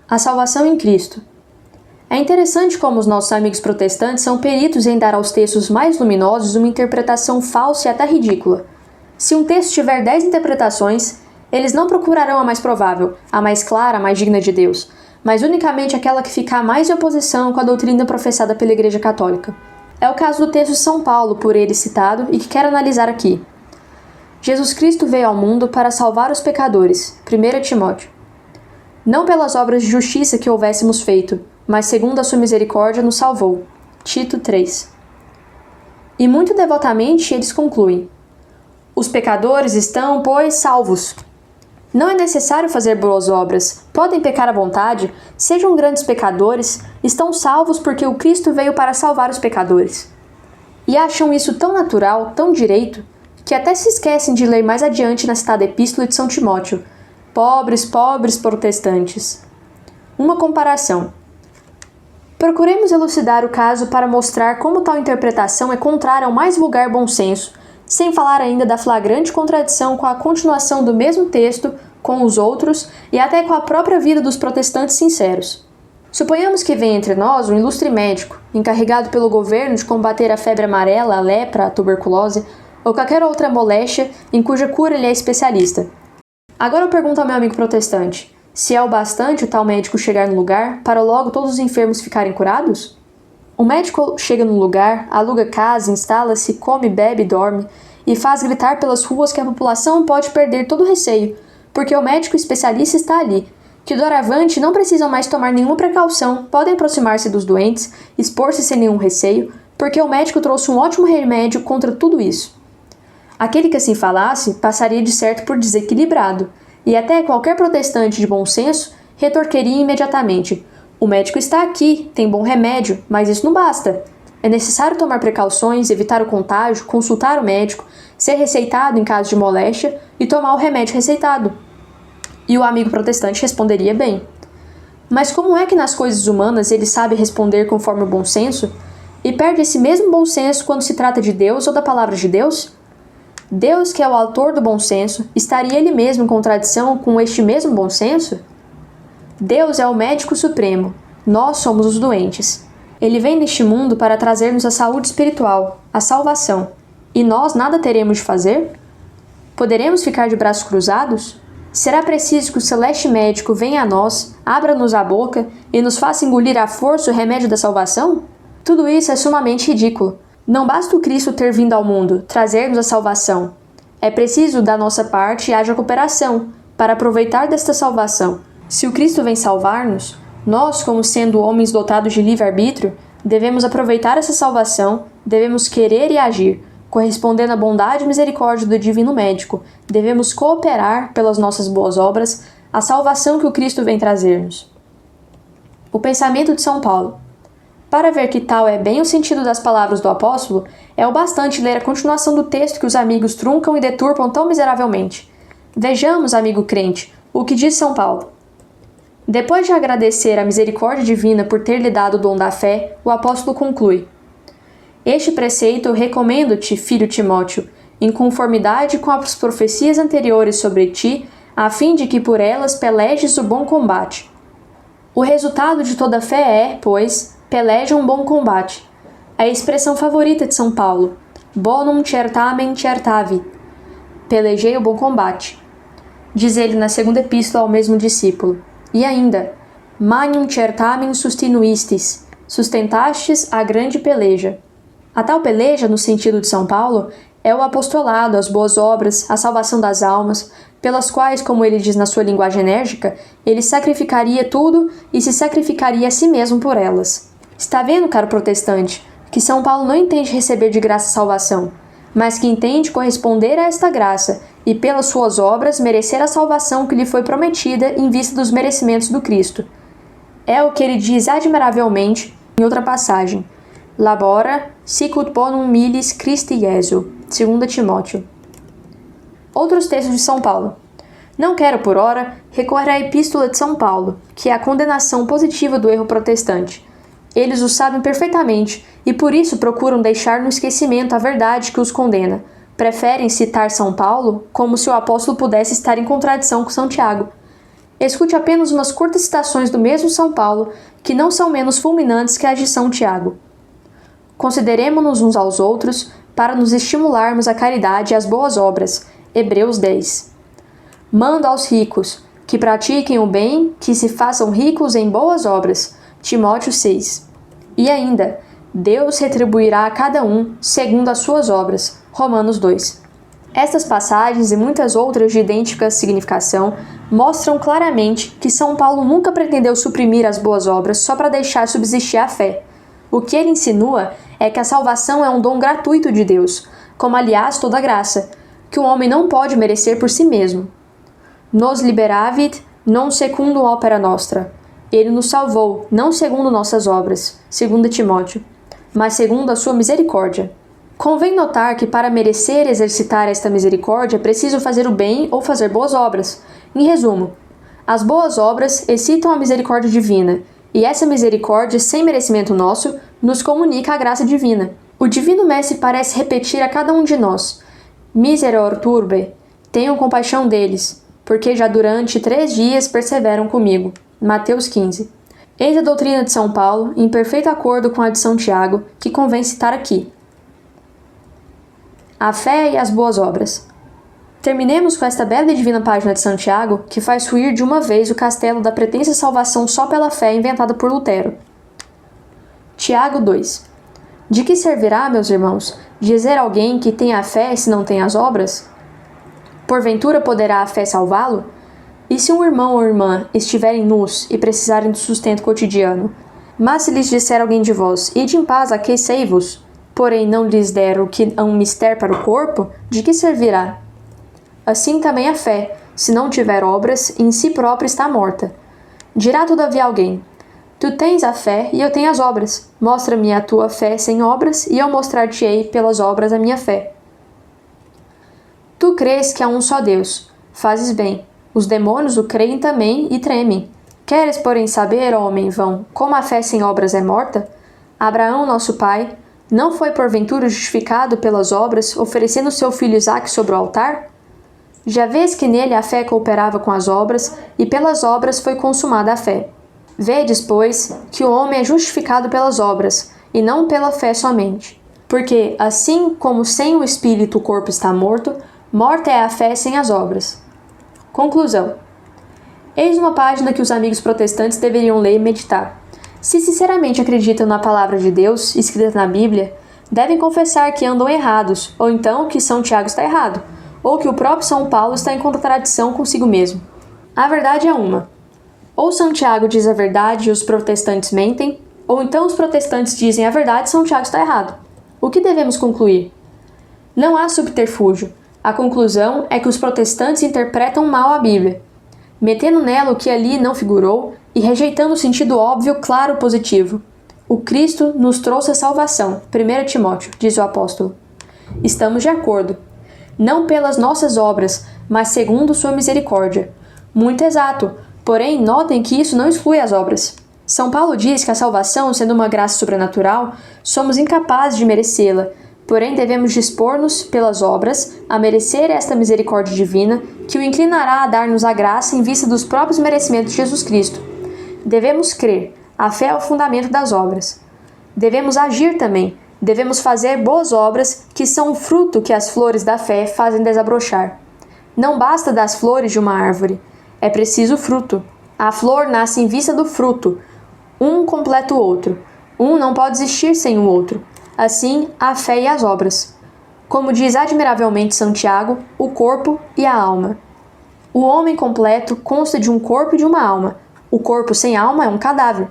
A salvação em Cristo. É interessante como os nossos amigos protestantes são peritos em dar aos textos mais luminosos uma interpretação falsa e até ridícula. Se um texto tiver 10 interpretações, eles não procurarão a mais provável, a mais clara, a mais digna de Deus, mas unicamente aquela que ficar mais em oposição com a doutrina professada pela Igreja Católica. É o caso do texto de São Paulo, por ele citado, e que quero analisar aqui. Jesus Cristo veio ao mundo para salvar os pecadores. 1 Timóteo. Não pelas obras de justiça que houvéssemos feito, mas segundo a sua misericórdia nos salvou. Tito 3. E muito devotamente eles concluem: os pecadores estão, pois, salvos. Não é necessário fazer boas obras, podem pecar à vontade, sejam grandes pecadores, estão salvos porque o Cristo veio para salvar os pecadores. E acham isso tão natural, tão direito, que até se esquecem de ler mais adiante na citada Epístola de São Timóteo: pobres, pobres protestantes. Uma comparação. Procuremos elucidar o caso para mostrar como tal interpretação é contrária ao mais vulgar bom senso, sem falar ainda da flagrante contradição com a continuação do mesmo texto, com os outros e até com a própria vida dos protestantes sinceros. Suponhamos que venha entre nós um ilustre médico, encarregado pelo governo de combater a febre amarela, a lepra, a tuberculose ou qualquer outra moléstia em cuja cura ele é especialista. Agora eu pergunto ao meu amigo protestante, se é o bastante o tal médico chegar no lugar para logo todos os enfermos ficarem curados? O médico chega no lugar, aluga casa, instala-se, come, bebe, dorme e faz gritar pelas ruas que a população pode perder todo o receio, porque o médico especialista está ali, que doravante não precisam mais tomar nenhuma precaução, podem aproximar-se dos doentes, expor-se sem nenhum receio, porque o médico trouxe um ótimo remédio contra tudo isso. Aquele que assim falasse passaria de certo por desequilibrado, e até qualquer protestante de bom senso retorqueria imediatamente: o médico está aqui, tem bom remédio, mas isso não basta. É necessário tomar precauções, evitar o contágio, consultar o médico, ser receitado em caso de moléstia e tomar o remédio receitado. E o amigo protestante responderia bem. Mas como é que nas coisas humanas ele sabe responder conforme o bom senso e perde esse mesmo bom senso quando se trata de Deus ou da palavra de Deus? Deus, que é o autor do bom senso, estaria ele mesmo em contradição com este mesmo bom senso? Deus é o médico supremo, nós somos os doentes. Ele vem neste mundo para trazer-nos a saúde espiritual, a salvação. E nós nada teremos de fazer? Poderemos ficar de braços cruzados? Será preciso que o celeste médico venha a nós, abra-nos a boca e nos faça engolir à força o remédio da salvação? Tudo isso é sumamente ridículo. Não basta o Cristo ter vindo ao mundo, trazer-nos a salvação. É preciso, da nossa parte, haja cooperação, para aproveitar desta salvação. Se o Cristo vem salvar-nos, nós, como sendo homens dotados de livre-arbítrio, devemos aproveitar essa salvação, devemos querer e agir, correspondendo à bondade e misericórdia do Divino Médico, devemos cooperar, pelas nossas boas obras, a salvação que o Cristo vem trazer-nos. O pensamento de São Paulo. Para ver que tal é bem o sentido das palavras do apóstolo, é o bastante ler a continuação do texto que os amigos truncam e deturpam tão miseravelmente. Vejamos, amigo crente, o que diz São Paulo. Depois de agradecer a misericórdia divina por ter lhe dado o dom da fé, o apóstolo conclui: este preceito eu recomendo-te, filho Timóteo, em conformidade com as profecias anteriores sobre ti, a fim de que por elas pelejes o bom combate. O resultado de toda fé é, pois, peleja um bom combate. A expressão favorita de São Paulo, bonum certamen certavi, pelejei o bom combate. Diz ele na segunda epístola ao mesmo discípulo. E ainda, magnum certamen sustinuistis, sustentastes a grande peleja. A tal peleja, no sentido de São Paulo, é o apostolado, as boas obras, a salvação das almas, pelas quais, como ele diz na sua linguagem enérgica, ele sacrificaria tudo e se sacrificaria a si mesmo por elas. Está vendo, caro protestante, que São Paulo não entende receber de graça a salvação, mas que entende corresponder a esta graça e, pelas suas obras, merecer a salvação que lhe foi prometida em vista dos merecimentos do Cristo. É o que ele diz admiravelmente em outra passagem: Labora sicut bonum milis Christi Jesu, 2 Timóteo. Outros textos de São Paulo. Não quero, por ora, recorrer à Epístola de São Paulo, que é a condenação positiva do erro protestante. Eles o sabem perfeitamente e por isso procuram deixar no esquecimento a verdade que os condena. Preferem citar São Paulo como se o apóstolo pudesse estar em contradição com São Tiago. Escute apenas umas curtas citações do mesmo São Paulo, que não são menos fulminantes que as de São Tiago. Consideremo-nos uns aos outros para nos estimularmos à caridade e às boas obras. Hebreus 10. Mando aos ricos, que pratiquem o bem, que se façam ricos em boas obras. Timóteo 6. E ainda, Deus retribuirá a cada um segundo as suas obras. Romanos 2. Estas passagens e muitas outras de idêntica significação mostram claramente que São Paulo nunca pretendeu suprimir as boas obras só para deixar subsistir a fé. O que ele insinua é que a salvação é um dom gratuito de Deus, como aliás toda graça, que o homem não pode merecer por si mesmo. Nos liberavit non secundum opera nostra. Ele nos salvou, não segundo nossas obras, 2 Timóteo, mas segundo a sua misericórdia. Convém notar que para merecer exercitar esta misericórdia é preciso fazer o bem ou fazer boas obras. Em resumo, as boas obras excitam a misericórdia divina, e essa misericórdia, sem merecimento nosso, nos comunica a graça divina. O Divino Mestre parece repetir a cada um de nós: Miseror turbe, tenham compaixão deles, porque já durante 3 dias perseveram comigo. Mateus 15. Eis a doutrina de São Paulo, em perfeito acordo com a de São Tiago, que convém citar aqui. A fé e as boas obras. Terminemos com esta bela e divina página de Santiago, que faz ruir de uma vez o castelo da pretensa salvação só pela fé inventada por Lutero. Tiago 2. De que servirá, meus irmãos, dizer a alguém que tem a fé se não tem as obras? Porventura poderá a fé salvá-lo? E se um irmão ou irmã estiverem nus e precisarem do sustento cotidiano, mas se lhes disser alguém de vós, ide em paz, aquecei-vos, porém não lhes der o que é um mister para o corpo, de que servirá? Assim também a fé, se não tiver obras, em si própria está morta. Dirá todavia alguém: tu tens a fé e eu tenho as obras. Mostra-me a tua fé sem obras, e eu mostrar-te-ei pelas obras a minha fé. Tu crês que há um só Deus. Fazes bem. Os demônios o creem também e tremem. Queres, porém, saber, ó homem vão, como a fé sem obras é morta? Abraão, nosso pai, não foi porventura justificado pelas obras, oferecendo seu filho Isaque sobre o altar? Já vês que nele a fé cooperava com as obras, e pelas obras foi consumada a fé. Vedes, pois, que o homem é justificado pelas obras, e não pela fé somente. Porque, assim como sem o espírito o corpo está morto, morta é a fé sem as obras. Conclusão. Eis uma página que os amigos protestantes deveriam ler e meditar. Se sinceramente acreditam na palavra de Deus, escrita na Bíblia, devem confessar que andam errados, ou então que São Tiago está errado, ou que o próprio São Paulo está em contradição consigo mesmo. A verdade é uma. Ou São Tiago diz a verdade e os protestantes mentem, ou então os protestantes dizem a verdade e São Tiago está errado. O que devemos concluir? Não há subterfúgio. A conclusão é que os protestantes interpretam mal a Bíblia, metendo nela o que ali não figurou e rejeitando o sentido óbvio, claro, positivo. O Cristo nos trouxe a salvação, 1 Timóteo, diz o apóstolo. Estamos de acordo. Não pelas nossas obras, mas segundo sua misericórdia. Muito exato, porém notem que isso não exclui as obras. São Paulo diz que a salvação, sendo uma graça sobrenatural, somos incapazes de merecê-la, porém devemos dispor-nos, pelas obras, a merecer esta misericórdia divina, que o inclinará a dar-nos a graça em vista dos próprios merecimentos de Jesus Cristo. Devemos crer, a fé é o fundamento das obras. Devemos agir também, devemos fazer boas obras, que são o fruto que as flores da fé fazem desabrochar. Não basta das flores de uma árvore, é preciso fruto. A flor nasce em vista do fruto, um completa o outro, um não pode existir sem o outro. Assim, a fé e as obras. Como diz admiravelmente Santiago, o corpo e a alma. O homem completo consta de um corpo e de uma alma. O corpo sem alma é um cadáver.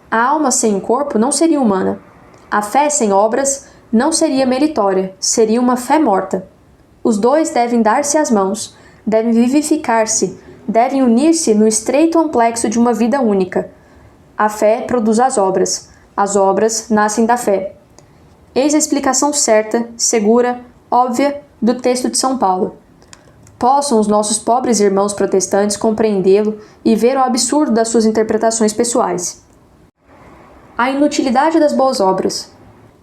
A alma sem o corpo não seria humana. A fé sem obras não seria meritória, seria uma fé morta. Os dois devem dar-se as mãos, devem vivificar-se, devem unir-se no estreito amplexo de uma vida única. A fé produz as obras nascem da fé. Eis a explicação certa, segura, óbvia do texto de São Paulo. Possam os nossos pobres irmãos protestantes compreendê-lo e ver o absurdo das suas interpretações pessoais. A inutilidade das boas obras.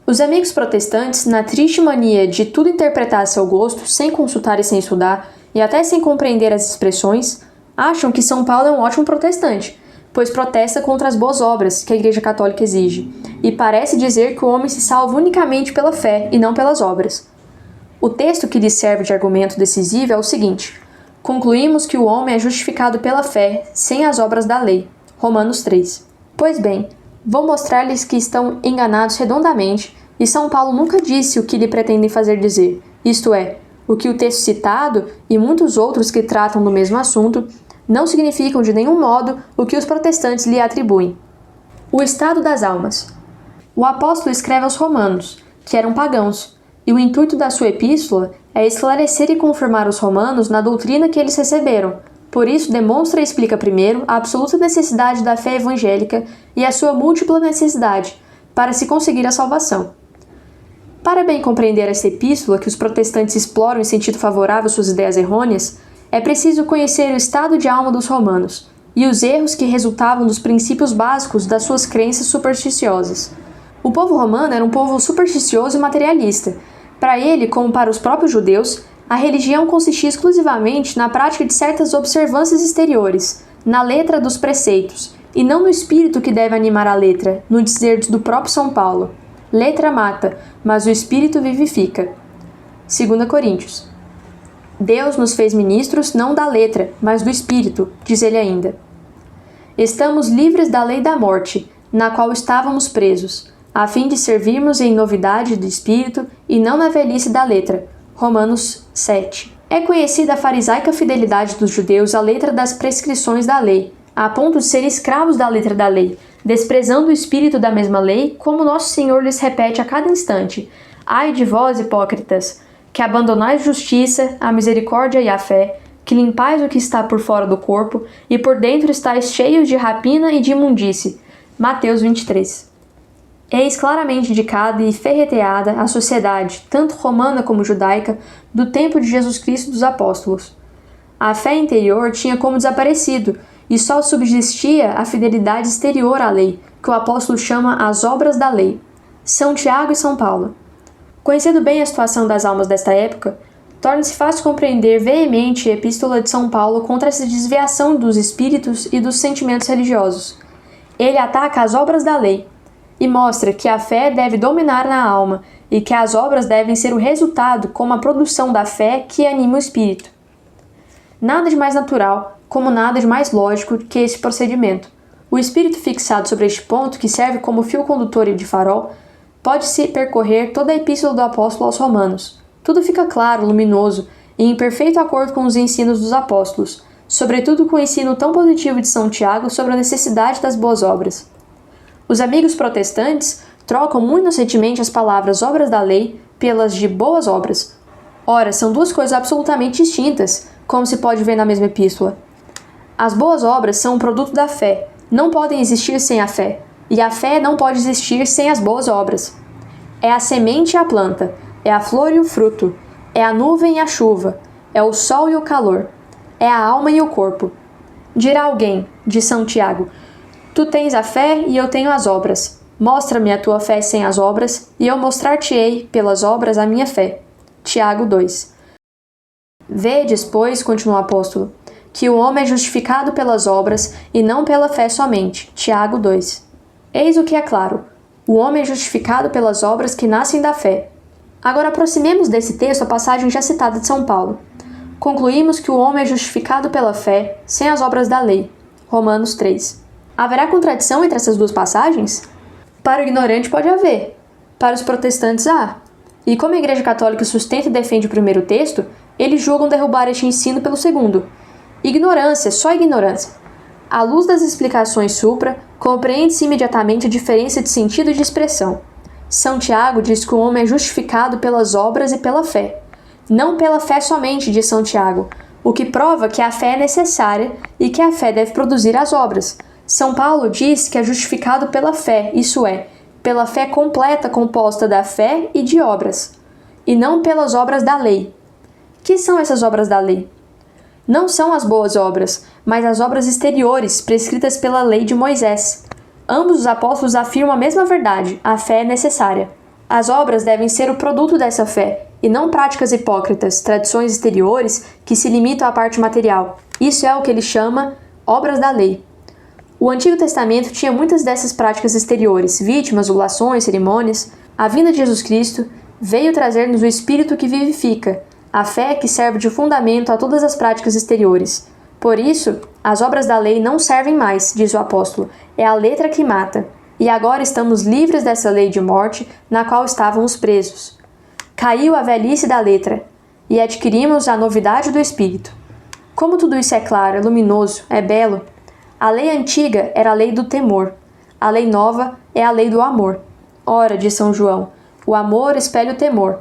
Os amigos protestantes, na triste mania de tudo interpretar a seu gosto, sem consultar e sem estudar, e até sem compreender as expressões, acham que São Paulo é um ótimo protestante, pois protesta contra as boas obras que a Igreja Católica exige, e parece dizer que o homem se salva unicamente pela fé e não pelas obras. O texto que lhes serve de argumento decisivo é o seguinte: concluímos que o homem é justificado pela fé, sem as obras da lei. Romanos 3. Pois bem, vou mostrar-lhes que estão enganados redondamente, e São Paulo nunca disse o que lhe pretendem fazer dizer, isto é, o que o texto citado e muitos outros que tratam do mesmo assunto não significam de nenhum modo o que os protestantes lhe atribuem. O estado das almas. O apóstolo escreve aos romanos, que eram pagãos, e o intuito da sua epístola é esclarecer e confirmar os romanos na doutrina que eles receberam. Por isso, demonstra e explica primeiro a absoluta necessidade da fé evangélica e a sua múltipla necessidade para se conseguir a salvação. Para bem compreender esta epístola que os protestantes exploram em sentido favorável suas ideias errôneas, é preciso conhecer o estado de alma dos romanos e os erros que resultavam dos princípios básicos das suas crenças supersticiosas. O povo romano era um povo supersticioso e materialista. Para ele, como para os próprios judeus, a religião consistia exclusivamente na prática de certas observâncias exteriores, na letra dos preceitos, e não no espírito que deve animar a letra, no dizer do próprio São Paulo: letra mata, mas o espírito vivifica. 2 Coríntios. Deus nos fez ministros não da letra, mas do espírito, diz ele ainda. Estamos livres da lei da morte, na qual estávamos presos, a fim de servirmos em novidade do espírito e não na velhice da letra. Romanos 7. É conhecida a farisaica fidelidade dos judeus à letra das prescrições da lei, a ponto de serem escravos da letra da lei, desprezando o espírito da mesma lei, como nosso Senhor lhes repete a cada instante: ai de vós, hipócritas, que abandonais justiça, a misericórdia e a fé, que limpais o que está por fora do corpo, e por dentro estáis cheios de rapina e de imundície. Mateus 23. Eis claramente indicada e ferreteada a sociedade, tanto romana como judaica, do tempo de Jesus Cristo e dos apóstolos. A fé interior tinha como desaparecido, e só subsistia a fidelidade exterior à lei, que o apóstolo chama as obras da lei. São Tiago e São Paulo. Conhecendo bem a situação das almas desta época, torna-se fácil compreender veemente a epístola de São Paulo contra essa desviação dos espíritos e dos sentimentos religiosos. Ele ataca as obras da lei e mostra que a fé deve dominar na alma e que as obras devem ser o resultado como a produção da fé que anima o espírito. Nada de mais natural, como nada de mais lógico que esse procedimento. O espírito fixado sobre este ponto, que serve como fio condutor e de farol, pode-se percorrer toda a epístola do apóstolo aos romanos. Tudo fica claro, luminoso e em perfeito acordo com os ensinos dos apóstolos, sobretudo com o ensino tão positivo de São Tiago sobre a necessidade das boas obras. Os amigos protestantes trocam muito inocentemente as palavras obras da lei pelas de boas obras. Ora, são duas coisas absolutamente distintas, como se pode ver na mesma epístola. As boas obras são um produto da fé, não podem existir sem a fé, e a fé não pode existir sem as boas obras. É a semente e a planta, é a flor e o fruto, é a nuvem e a chuva, é o sol e o calor, é a alma e o corpo. Dirá alguém, de São Tiago: tu tens a fé e eu tenho as obras. Mostra-me a tua fé sem as obras, e eu mostrar-te-ei pelas obras a minha fé. Tiago 2. Vedes, pois, continua o apóstolo, que o homem é justificado pelas obras e não pela fé somente. Tiago 2. Eis o que é claro: o homem é justificado pelas obras que nascem da fé. Agora aproximemos desse texto a passagem já citada de São Paulo. Concluímos que o homem é justificado pela fé, sem as obras da lei. Romanos 3. Haverá contradição entre essas duas passagens? Para o ignorante pode haver. Para os protestantes há. E como a Igreja Católica sustenta e defende o primeiro texto, eles julgam derrubar este ensino pelo segundo. Ignorância, só ignorância. À luz das explicações supra, compreende-se imediatamente a diferença de sentido e de expressão. São Tiago diz que o homem é justificado pelas obras e pela fé. Não pela fé somente, diz São Tiago, o que prova que a fé é necessária e que a fé deve produzir as obras. São Paulo diz que é justificado pela fé, isso é, pela fé completa composta da fé e de obras, e não pelas obras da lei. Que são essas obras da lei? Não são as boas obras, mas as obras exteriores prescritas pela lei de Moisés. Ambos os apóstolos afirmam a mesma verdade: a fé é necessária. As obras devem ser o produto dessa fé, e não práticas hipócritas, tradições exteriores que se limitam à parte material. Isso é o que ele chama obras da lei. O Antigo Testamento tinha muitas dessas práticas exteriores, vítimas, oblações, cerimônias. A vinda de Jesus Cristo veio trazer-nos o Espírito que vivifica, a fé que serve de fundamento a todas as práticas exteriores. Por isso, as obras da lei não servem mais, diz o apóstolo, é a letra que mata. E agora estamos livres dessa lei de morte na qual estávamos presos. Caiu a velhice da letra e adquirimos a novidade do Espírito. Como tudo isso é claro, é luminoso, é belo. A lei antiga era a lei do temor. A lei nova é a lei do amor. Ora, diz São João, o amor espelha o temor.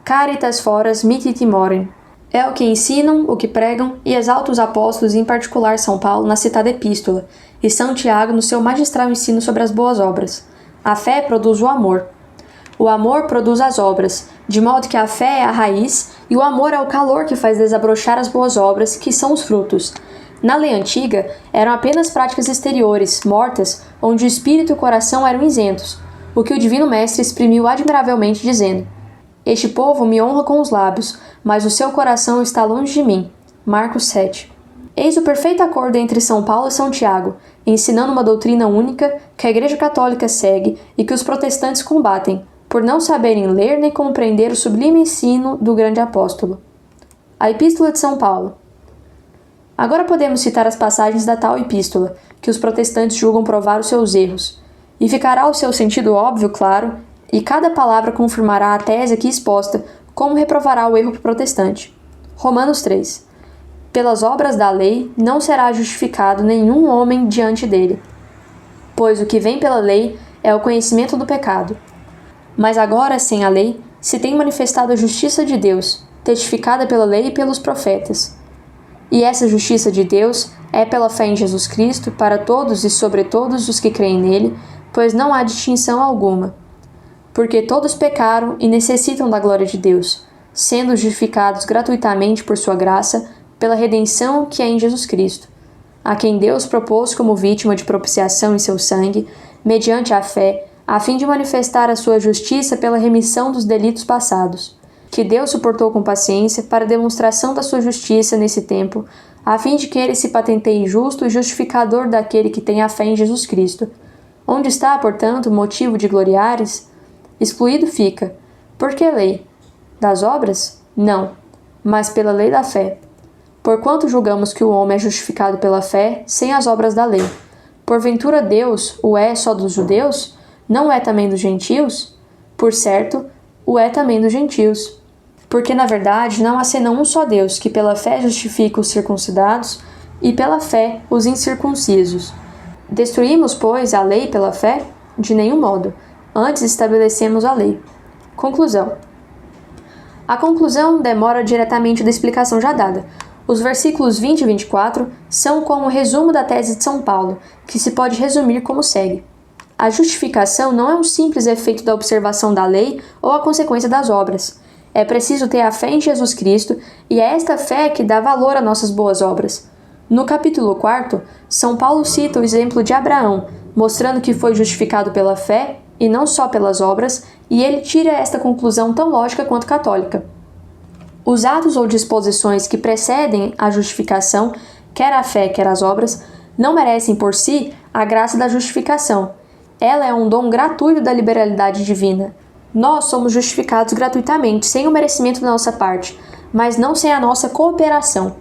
Caritas foras mihi timorem. É o que ensinam, o que pregam e exaltam os apóstolos, em particular São Paulo, na citada epístola, e São Tiago no seu magistral ensino sobre as boas obras. A fé produz o amor. O amor produz as obras, de modo que a fé é a raiz e o amor é o calor que faz desabrochar as boas obras, que são os frutos. Na lei antiga, eram apenas práticas exteriores, mortas, onde o espírito e o coração eram isentos, o que o Divino Mestre exprimiu admiravelmente dizendo: Este povo me honra com os lábios, mas o seu coração está longe de mim. Marcos 7. Eis o perfeito acordo entre São Paulo e São Tiago, ensinando uma doutrina única que a Igreja Católica segue e que os protestantes combatem, por não saberem ler nem compreender o sublime ensino do grande apóstolo. A Epístola de São Paulo. Agora podemos citar as passagens da tal epístola, que os protestantes julgam provar os seus erros, e ficará o seu sentido óbvio, claro, e cada palavra confirmará a tese aqui exposta, como reprovará o erro protestante. Romanos 3. Pelas obras da lei não será justificado nenhum homem diante dele, pois o que vem pela lei é o conhecimento do pecado. Mas agora, sem a lei, se tem manifestado a justiça de Deus, testificada pela lei e pelos profetas. E essa justiça de Deus é pela fé em Jesus Cristo para todos e sobre todos os que creem nele, pois não há distinção alguma. Porque todos pecaram e necessitam da glória de Deus, sendo justificados gratuitamente por sua graça, pela redenção que é em Jesus Cristo, a quem Deus propôs como vítima de propiciação em seu sangue, mediante a fé, a fim de manifestar a sua justiça pela remissão dos delitos passados, que Deus suportou com paciência para a demonstração da sua justiça nesse tempo, a fim de que ele se patenteie justo e justificador daquele que tem a fé em Jesus Cristo. Onde está, portanto, o motivo de gloriares? Excluído fica. Por que lei? Das obras? Não, mas pela lei da fé. Porquanto julgamos que o homem é justificado pela fé, sem as obras da lei. Porventura Deus o é só dos judeus? Não é também dos gentios? Por certo, o é também dos gentios. Porque, na verdade, não há senão um só Deus, que pela fé justifica os circuncidados e pela fé os incircuncisos. Destruímos, pois, a lei pela fé? De nenhum modo. Antes estabelecemos a lei. Conclusão. A conclusão demora diretamente da explicação já dada. Os versículos 20 e 24 são como um resumo da tese de São Paulo, que se pode resumir como segue. A justificação não é um simples efeito da observação da lei ou a consequência das obras. É preciso ter a fé em Jesus Cristo e é esta fé que dá valor a nossas boas obras. No capítulo 4, São Paulo cita o exemplo de Abraão, mostrando que foi justificado pela fé e não só pelas obras, e ele tira esta conclusão tão lógica quanto católica. Os atos ou disposições que precedem a justificação, quer a fé, quer as obras, não merecem por si a graça da justificação. Ela é um dom gratuito da liberalidade divina. Nós somos justificados gratuitamente, sem o merecimento da nossa parte, mas não sem a nossa cooperação.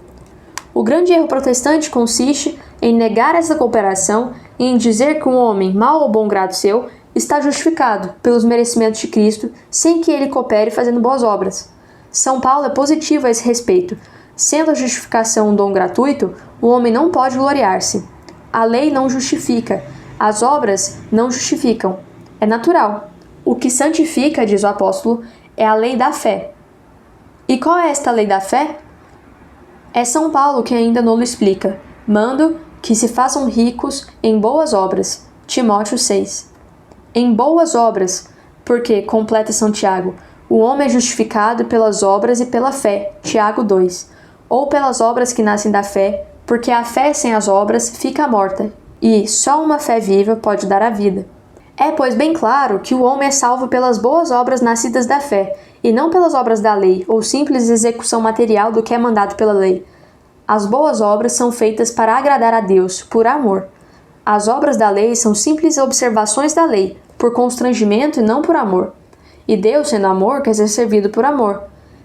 O grande erro protestante consiste em negar essa cooperação e em dizer que um homem, mau ou bom grado seu, está justificado pelos merecimentos de Cristo, sem que ele coopere fazendo boas obras. São Paulo é positivo a esse respeito. Sendo a justificação um dom gratuito, o homem não pode gloriar-se. A lei não justifica, as obras não justificam. É natural. O que santifica, diz o apóstolo, é a lei da fé. E qual é esta lei da fé? É São Paulo que ainda não lo explica. Mando que se façam ricos em boas obras. Timóteo 6. Em boas obras, porque, completa São Tiago, o homem é justificado pelas obras e pela fé. Tiago 2. Ou pelas obras que nascem da fé, porque a fé sem as obras fica morta, e só uma fé viva pode dar a vida. É, pois, bem claro que o homem é salvo pelas boas obras nascidas da fé, e não pelas obras da lei ou simples execução material do que é mandado pela lei. As boas obras são feitas para agradar a Deus, por amor. As obras da lei são simples observações da lei, por constrangimento e não por amor. E Deus, sendo amor, quer ser servido por amor.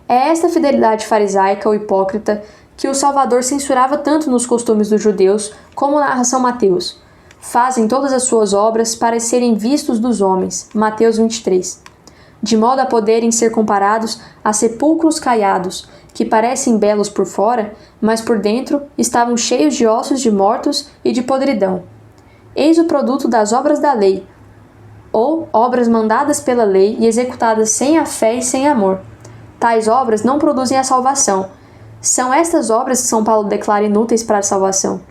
É esta fidelidade farisaica ou hipócrita que o Salvador censurava tanto nos costumes dos judeus, como narra São Mateus. Fazem todas as suas obras para serem vistos dos homens. Mateus 23. De modo a poderem ser comparados a sepulcros caiados, que parecem belos por fora, mas por dentro estavam cheios de ossos de mortos e de podridão. Eis o produto das obras da lei, ou obras mandadas pela lei e executadas sem a fé e sem amor. Tais obras não produzem a salvação. São estas obras que São Paulo declara inúteis para a salvação.